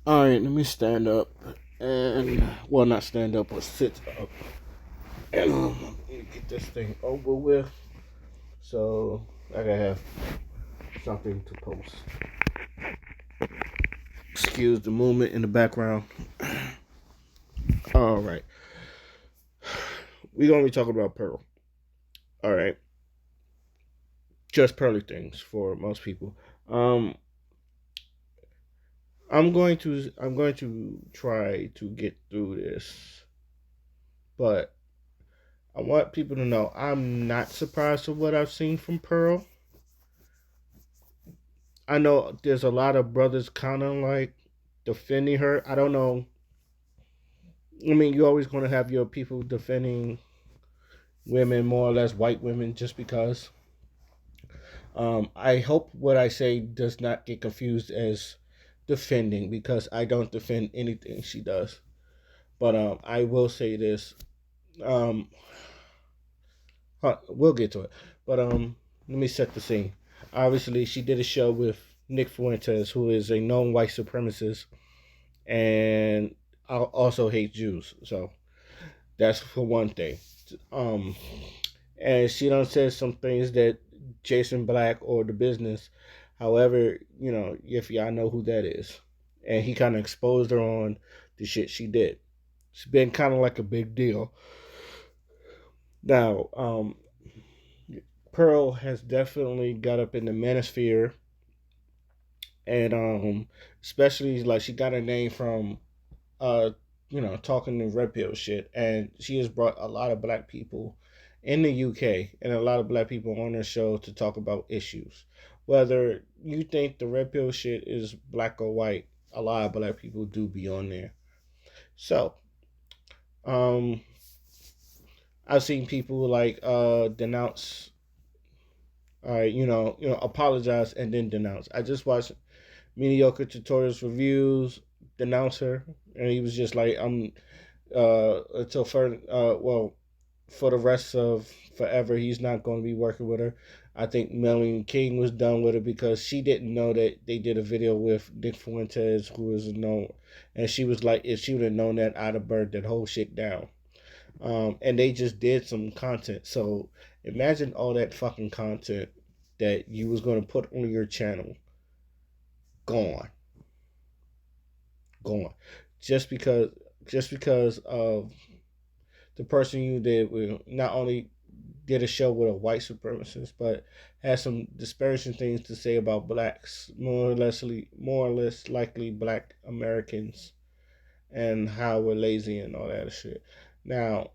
All right, let me stand up and well, not stand up, but sit up and get this thing over with. So I gotta have something to post. Excuse the movement in the background. All right, we're gonna be talking about Pearl. All right, just pearly things for most people. Um, I'm going to try to get through this, but I want people to know I'm not surprised with what I've seen from Pearl. I know there's a lot of brothers kind of like defending her. I don't know. I mean, you're always going to have your people defending women, more or less white women, just because. I hope what I say does not get confused as defending, because I don't defend anything she does. But I will say this. Um, we'll get to it. But let me set the scene. Obviously, she did a show with Nick Fuentes, who is a known white supremacist and also hate Jews. So that's for one thing. Um, and she done said some things that Jason Black or the business, however, if y'all know who that is, and he kind of exposed her on the shit she did. It's been kind of like a big deal. Now, Pearl has definitely got up in the manosphere, and especially like she got her name from uh, talking the red pill shit, and she has brought a lot of black people in the UK and a lot of black people on her show to talk about issues. Whether you think the red pill shit is black or white, a lot of black people do be on there. So, um, I've seen people like denounce, apologize and then denounce. I just watched mediocre tutorials reviews denounce her, and he was just like, I'm until further, for the rest of forever, he's not going to be working with her. I think Melanie King was done with her because she didn't know that they did a video with Nick Fuentes, who is a known, and she was like, if she would have known that, I'd have burned that whole shit down. And they just did some content. So imagine all that fucking content that you was going to put on your channel gone, gone, just because just because of the person you did with not only did a show with a white supremacist, but had some disparaging things to say about blacks, more or less likely black Americans, and how we're lazy and all that shit. Now,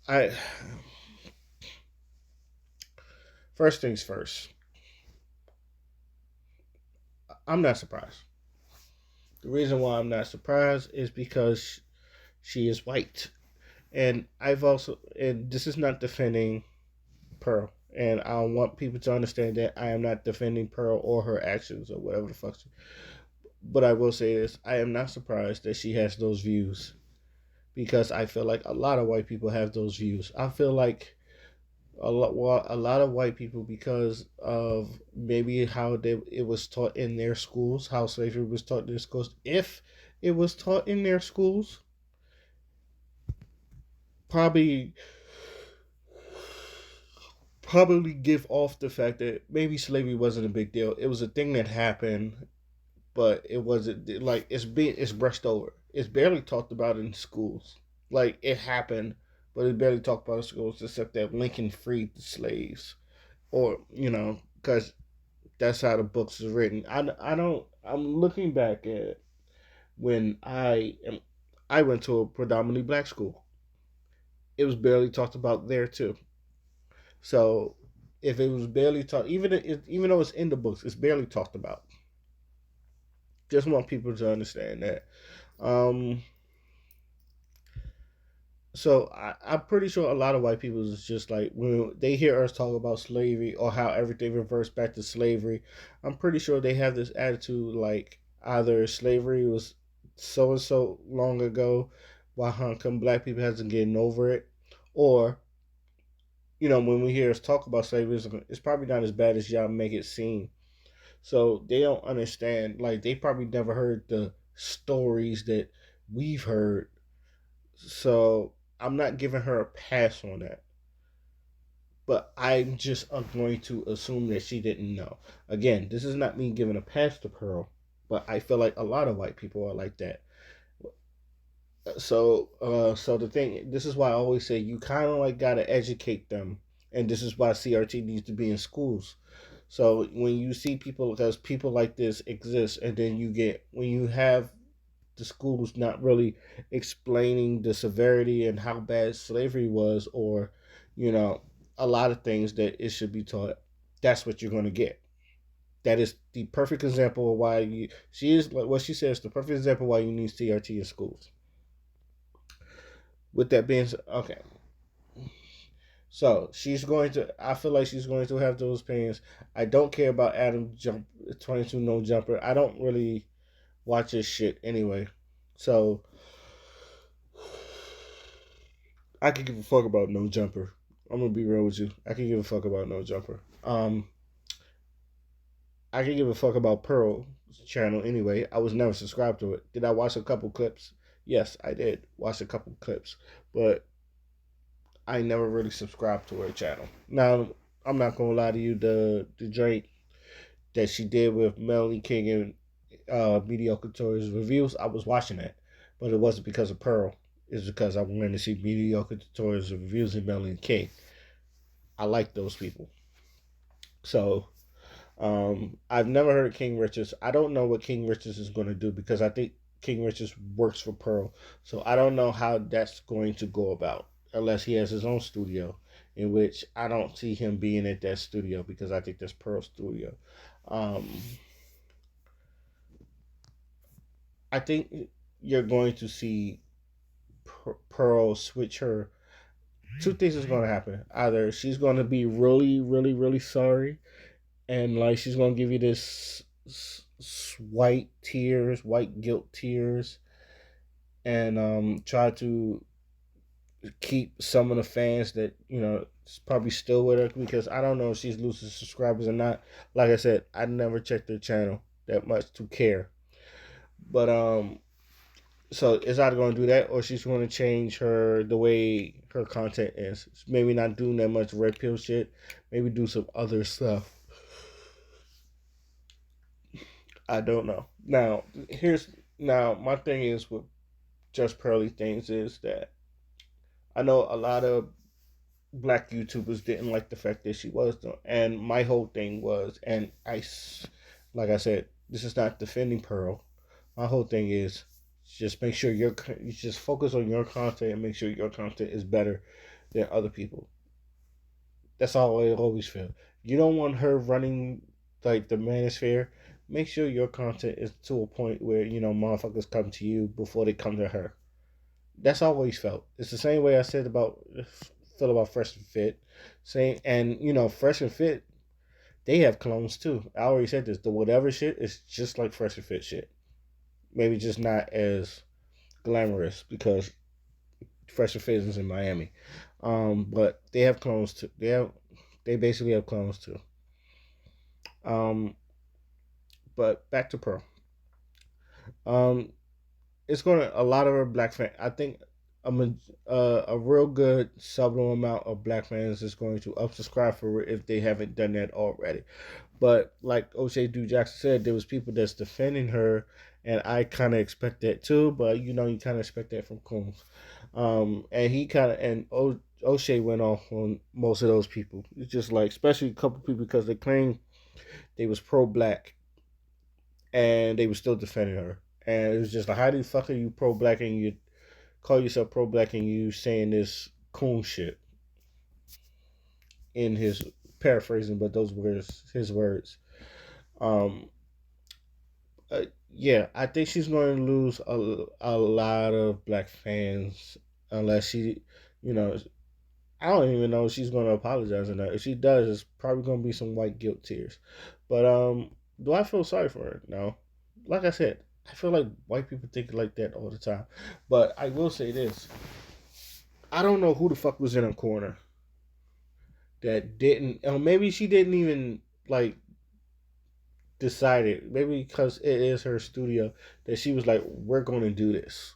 I first things first, I'm not surprised. The reason why I'm not surprised is because she is white, and this is not defending Pearl. And I want people to understand that I am not defending Pearl or her actions or whatever the fuck. But I will say this: I am not surprised that she has those views, because I feel like a lot of white people have those views. I feel like a lot of white people, because of maybe how it was taught in their schools, how slavery was taught in their schools. If it was taught in their schools, probably give off the fact that maybe slavery wasn't a big deal. It was a thing that happened, but it wasn't like it's brushed over. It's barely talked about in schools. Like it happened, but it's barely talked about in schools, except that Lincoln freed the slaves, or because that's how the books is written. I don't. I'm looking back at when I went to a predominantly black school. It was barely talked about there too. So if it was barely talked, even though it's in the books, it's barely talked about. Just want people to understand that. Um, so I'm pretty sure a lot of white people is just like when they hear us talk about slavery or how everything reverts back to slavery. I'm pretty sure they have this attitude like either slavery was so and so long ago, why come black people hasn't getting over it, or when we hear us talk about slavery, it's probably not as bad as y'all make it seem. So they don't understand. Like they probably never heard the stories that we've heard. So I'm not giving her a pass on that. But I'm just going to assume that she didn't know. Again, this is not me giving a pass to Pearl, but I feel like a lot of white people are like that. So the thing, this is why I always say you kind of like gotta educate them, and this is why CRT needs to be in schools. So when you see people, because people like this exist, and then you get when you have the schools not really explaining the severity and how bad slavery was, or you know, a lot of things that it should be taught. That's what you're going to get. That is the perfect example of why she is like what she says. The perfect example why you need CRT in schools. With that being said, okay, so she's going to. I feel like she's going to have those opinions. I don't care about Adam jump 22 no jumper. I don't really watch his shit anyway. So I could give a fuck about no jumper. I'm gonna be real with you. I can give a fuck about no jumper. I can give a fuck about Pearl's channel anyway. I was never subscribed to it. Did I watch a couple clips? Yes, I did watch a couple clips, but I never really subscribed to her channel. Now, I'm not gonna lie to you. The joint that she did with Melanie King and Mediocre Tutorials reviews, I was watching that, but it wasn't because of Pearl. It's because I wanted to see Mediocre Tutorials and reviews and Melanie King. I like those people. So I've never heard of King Richards. I don't know what King Richards is going to do because I think King Richards works for Pearl. So I don't know how that's going to go about unless he has his own studio, in which I don't see him being at that studio because I think that's Pearl's studio. Um, I think you're going to see Pearl switch her. Two things is going to happen. Either she's going to be really, really, really sorry, and like she's going to give you this white tears, white guilt tears, and try to keep some of the fans that probably still with her because I don't know if she's losing subscribers or not. Like I said, I never checked her channel that much to care, but so it's either going to do that or she's going to change the way her content is. Maybe not doing that much red pill shit. Maybe do some other stuff. I don't know. Now my thing is with just Pearly things is that I know a lot of black YouTubers didn't like the fact that she was doing, and my whole thing was, and like I said, this is not defending Pearl. My whole thing is just make sure you just focus on your content and make sure your content is better than other people. That's all I always feel. You don't want her running like the manosphere. Make sure your content is to a point where motherfuckers come to you before they come to her. That's always felt. It's the same way I said about feel about Fresh and Fit. Same, and Fresh and Fit, they have clones too. I already said this. The whatever shit is just like Fresh and Fit shit. Maybe just not as glamorous because Fresh and Fit is in Miami. But they have clones too. They basically have clones too. Um, but back to Pearl. Um, it's gonna a lot of our black fans. I think a real good subtle amount of black fans is going to unsubscribe for it if they haven't done that already. But like O'Shea Du Jackson said, there was people that's defending her, and I kind of expect that too. But you kind of expect that from Combs, and he kind of O'Shea went off on most of those people. It's just like especially a couple people because they claimed they was pro black and they were still defending her. And it was just like, how the fuck are you pro black and you call yourself pro black and you saying this coon shit in his paraphrasing, but those were his words. Um, yeah, I think she's going to lose a lot of black fans unless she, you know, I don't even know if she's going to apologize or not. If she does, it's probably going to be some white guilt tears. But do I feel sorry for her? No. Like I said, I feel like white people think like that all the time. But I will say this: I don't know who the fuck was in her corner that didn't. Or maybe she didn't even like decided, maybe because it is her studio, that she was like, we're going to do this.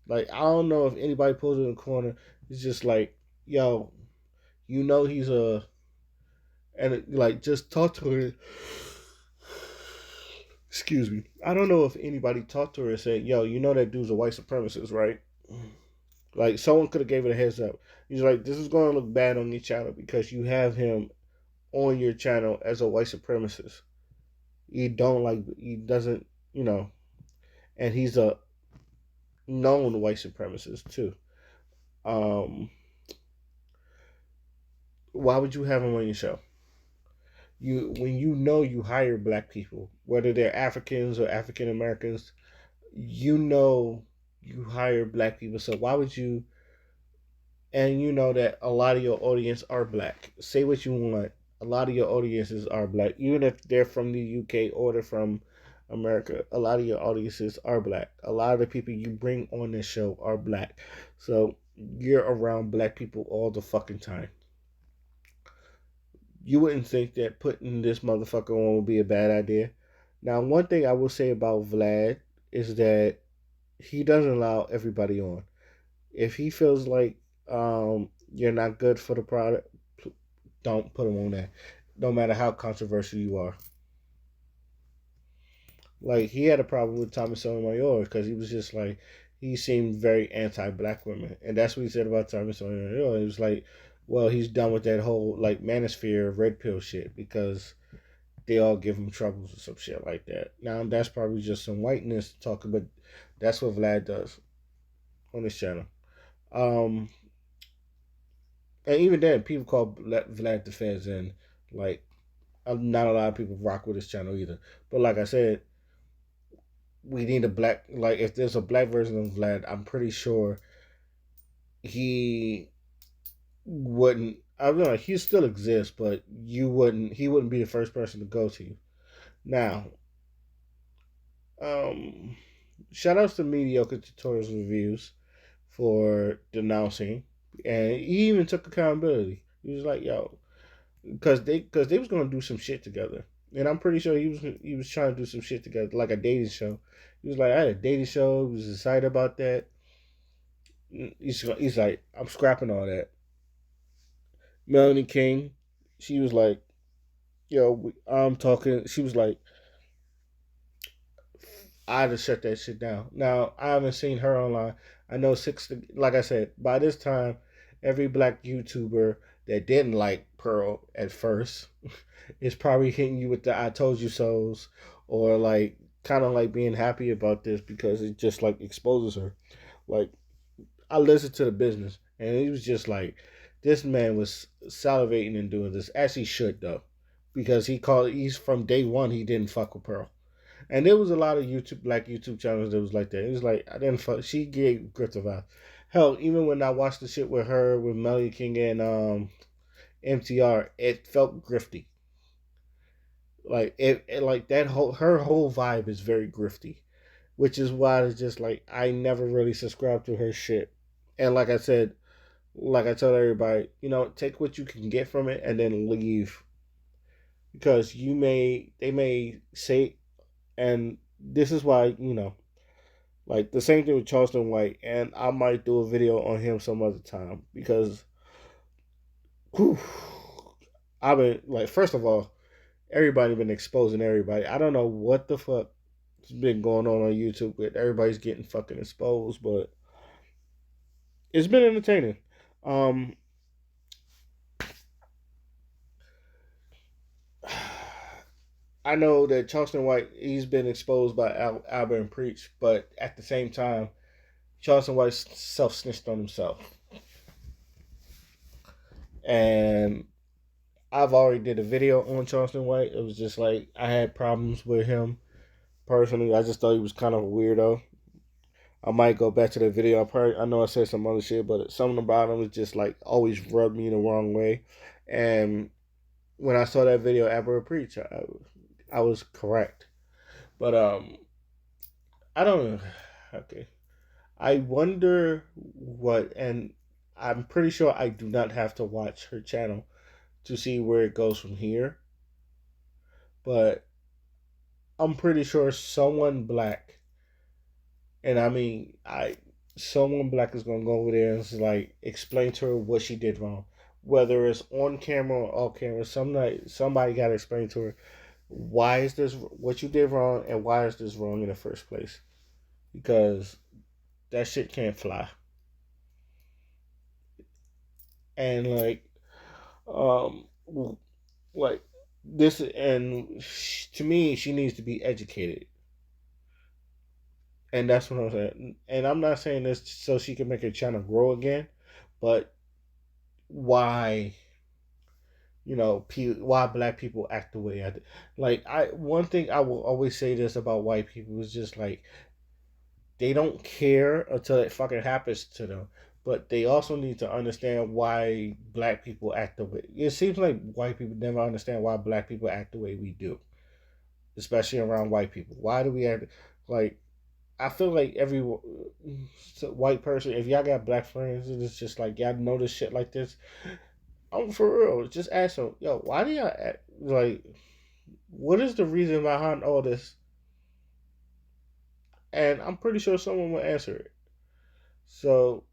Like, I don't know if anybody pulls in the corner. It's just like, yo, he's a, and like, just talk to her. Excuse me. I don't know if anybody talked to her and said, yo, that dude's a white supremacist, right? Like, someone could have gave it a heads up. He's like, this is going to look bad on your channel because you have him on your channel as a white supremacist. He doesn't, and he's a known white supremacist too. Um, why would you have him on your show? When you hire black people, whether they're Africans or African Americans, you hire black people. So why would you? And you know that a lot of your audience are black. Say what you want. A lot of your audiences are black, even if they're from the UK or they're from America. A lot of your audiences are black. A lot of the people you bring on this show are black. So you're around black people all the fucking time. You wouldn't think that putting this motherfucker on would be a bad idea. Now, one thing I will say about Vlad is that he doesn't allow everybody on. If he feels like you're not good for the product, don't put him on there. No matter how controversial you are. Like, he had a problem with Thomas Sotomayor because he was just like, he seemed very anti-black women, and that's what he said about Thomas Sotomayor. It was like, well, he's done with that whole like manosphere red pill shit because they all give him troubles or some shit like that. Now that's probably just some whiteness talking, but that's what Vlad does on his channel. Um, and even then, people call Vlad the Feds, and like not a lot of people rock with his channel either. But like I said, we need a black, like if there's a black version of Vlad, I'm pretty sure he wouldn't. I don't know, he still exists, but he wouldn't be the first person to go to you. Now, um, shout outs to Mediocre Tutorials Reviews for denouncing, and he even took accountability. He was like, "Yo," because they was gonna do some shit together, and I'm pretty sure he was trying to do some shit together, like a dating show. He was like, "I had a dating show." He was excited about that. He's like, "I'm scrapping all that." Melanie King, she was like, "Yo, I'm talking." She was like, "I just shut that shit down." Now I haven't seen her online. I know like I said, by this time, every black YouTuber that didn't like Pearl at first is probably hitting you with the "I told you so's," or like kind of like being happy about this because it just like exposes her. Like, I listened to the business, and he was just like, this man was salivating and doing this, as he should though, because he's from day one he didn't fuck with Pearl. And there was a lot of black YouTube channels that was like that. It was like, I didn't fuck. She gave Greta vibe. Hell, even when I watched the shit with her, with Melly King and MTR, it felt grifty. Like like that her whole vibe is very grifty, which is why it's just like I never really subscribed to her shit. And like I said, like I tell everybody, take what you can get from it and then leave, because they may say, and this is why, like the same thing with Charleston White, and I might do a video on him some other time because, whew, I've been like, first of all, everybody been exposing everybody. I don't know what the fuck has been going on YouTube with everybody's getting fucking exposed, but it's been entertaining. Um, I know that Charleston White, he's been exposed by Albert and Preach, but at the same time, Charleston White self snitched on himself, and I've already did a video on Charleston White. It was just like I had problems with him personally. I just thought he was kind of a weirdo. I might go back to the video. I know I said some other shit, but something about him was just like always rubbed me the wrong way. And when I saw that video, Albert Preach, I was correct. But I don't know. Okay, I wonder what, and I'm pretty sure I do not have to watch her channel to see where it goes from here. But I'm pretty sure someone black, and I mean, someone black is gonna go over there and like explain to her what she did wrong, whether it's on camera or off camera. Somebody got to explain to her why is this what you did wrong and why is this wrong in the first place, because that shit can't fly. And um, like this, and to me, she needs to be educated, and that's what I'm saying. And I'm not saying this so she can make her channel grow again, but why, why black people act the way I do. Like, one thing I will always say this about white people is just like they don't care until it fucking happens to them. But they also need to understand why black people act the way. It seems like white people never understand why black people act the way we do, especially around white people. Why do we act like? I feel like every white person, if y'all got black friends, it's just like y'all notice shit like this. I'm for real. Just ask them, yo, why do y'all act like? What is the reason behind all this? And I'm pretty sure someone will answer it. So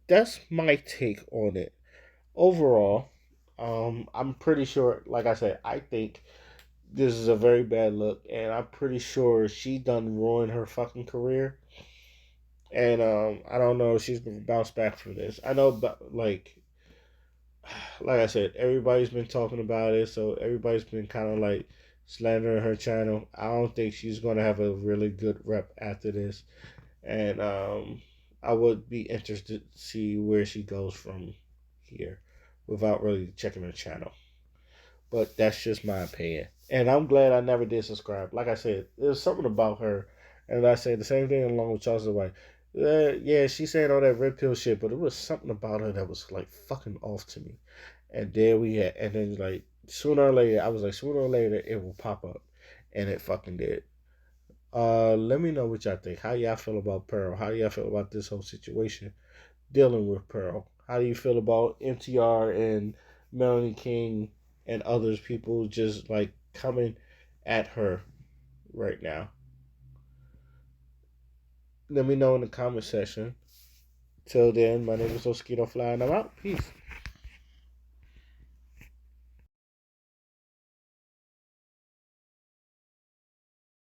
that's my take on it. Overall, I'm pretty sure, like I said, I think this is a very bad look, and I'm pretty sure she done ruined her fucking career. And I don't know if she's gonna bounce back from this. I know, but like I said, everybody's been talking about it, so everybody's been kind of like slandering her channel. I don't think she's gonna have a really good rep after this, and I would be interested to see where she goes from here, without really checking her channel. But that's just my opinion, and I'm glad I never did subscribe. Like I said, there's something about her, and I say the same thing along with Charles White. Yeah, she said all that red pill shit, but it was something about her that was like fucking off to me. And there we had, and then like sooner or later, I was like, sooner or later it will pop up, and it fucking did. Let me know what y'all think. How y'all feel about Pearl? How do y'all feel about this whole situation dealing with Pearl? How do you feel about MTR and Melanie King and others people just like coming at her right now? Let me know in the comment section. Till then, my name is Oskito Fly, and I'm out. Peace.